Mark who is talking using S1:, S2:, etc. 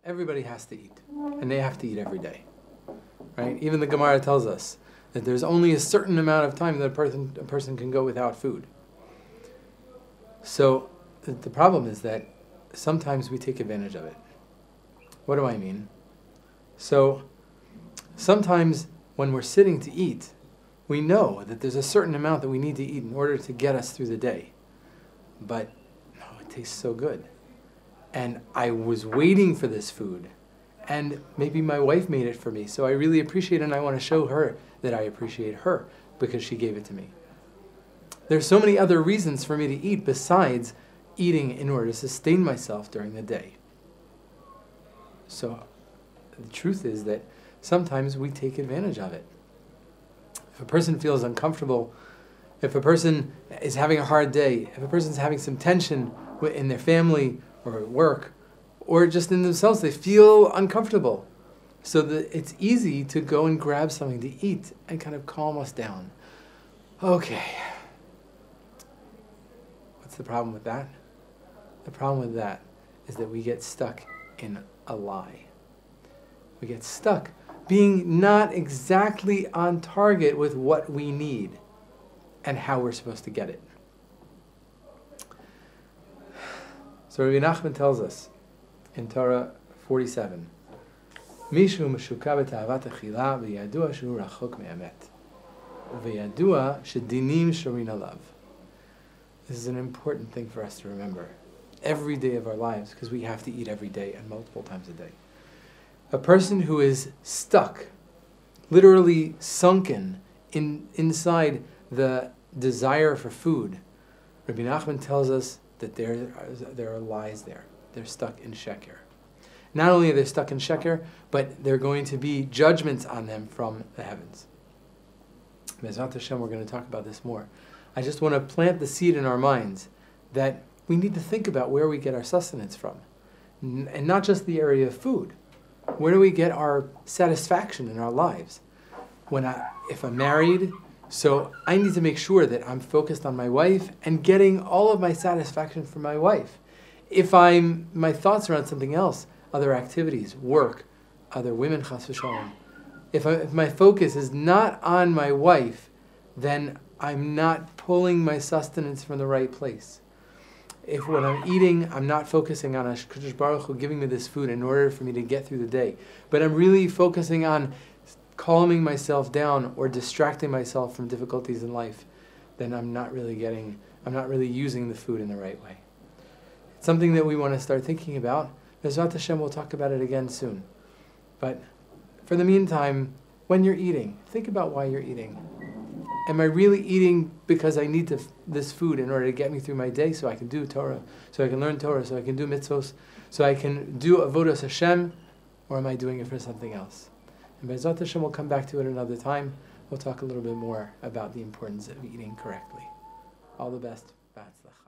S1: Everybody has to eat, and they have to eat every day, right? Even the Gemara tells us that there's only a certain amount of time that a person can go without food. So the problem is that sometimes we take advantage of it. What do I mean? So sometimes when we're sitting to eat, we know that there's a certain amount that we need to eat in order to get us through the day. But it tastes so good. And I was waiting for this food, and maybe my wife made it for me, so I really appreciate it, and I want to show her that I appreciate her because she gave it to me. There's so many other reasons for me to eat besides eating in order to sustain myself during the day. So the truth is that sometimes we take advantage of it. If a person feels uncomfortable, if a person is having a hard day, if a person's having some tension in their family or at work, or just in themselves, they feel uncomfortable. So that it's easy to go and grab something to eat and kind of calm us down. Okay. What's the problem with that? The problem with that is that we get stuck in a lie. We get stuck being not exactly on target with what we need and how we're supposed to get it. So Rabbi Nachman tells us in Torah 47, Mishu meshuka b'ta'avat achila v'yadua shu rachok me'amet v'yadua shedinim shorin alav. This is an important thing for us to remember every day of our lives, because we have to eat every day and multiple times a day. A person who is stuck, literally sunken inside the desire for food, Rabbi Nachman tells us that there are lies there. They're stuck in sheker. Not only are they stuck in sheker, but there are going to be judgments on them from the heavens. Be'ezrat Hashem, we're going to talk about this more. I just want to plant the seed in our minds that we need to think about where we get our sustenance from. And not just the area of food. Where do we get our satisfaction in our lives? If I'm married, so I need to make sure that I'm focused on my wife and getting all of my satisfaction from my wife. If my thoughts are on something else, other activities, work, other women, chas v'shalom, if my focus is not on my wife, then I'm not pulling my sustenance from the right place. If when I'm eating, I'm not focusing on HaKadosh Baruch Hu giving me this food in order for me to get through the day, but I'm really focusing on calming myself down or distracting myself from difficulties in life, then I'm not really using the food in the right way. It's something that we want to start thinking about. Be'ezrat Hashem, we'll talk about it again soon. But for the meantime, when you're eating, think about why you're eating. Am I really eating because I need this food in order to get me through my day so I can do Torah, so I can learn Torah, so I can do mitzvos, so I can do avodas Hashem, or am I doing it for something else? And Be'ezrat Hashem, we'll come back to it another time. We'll talk a little bit more about the importance of eating correctly. All the best. B'atzlacha.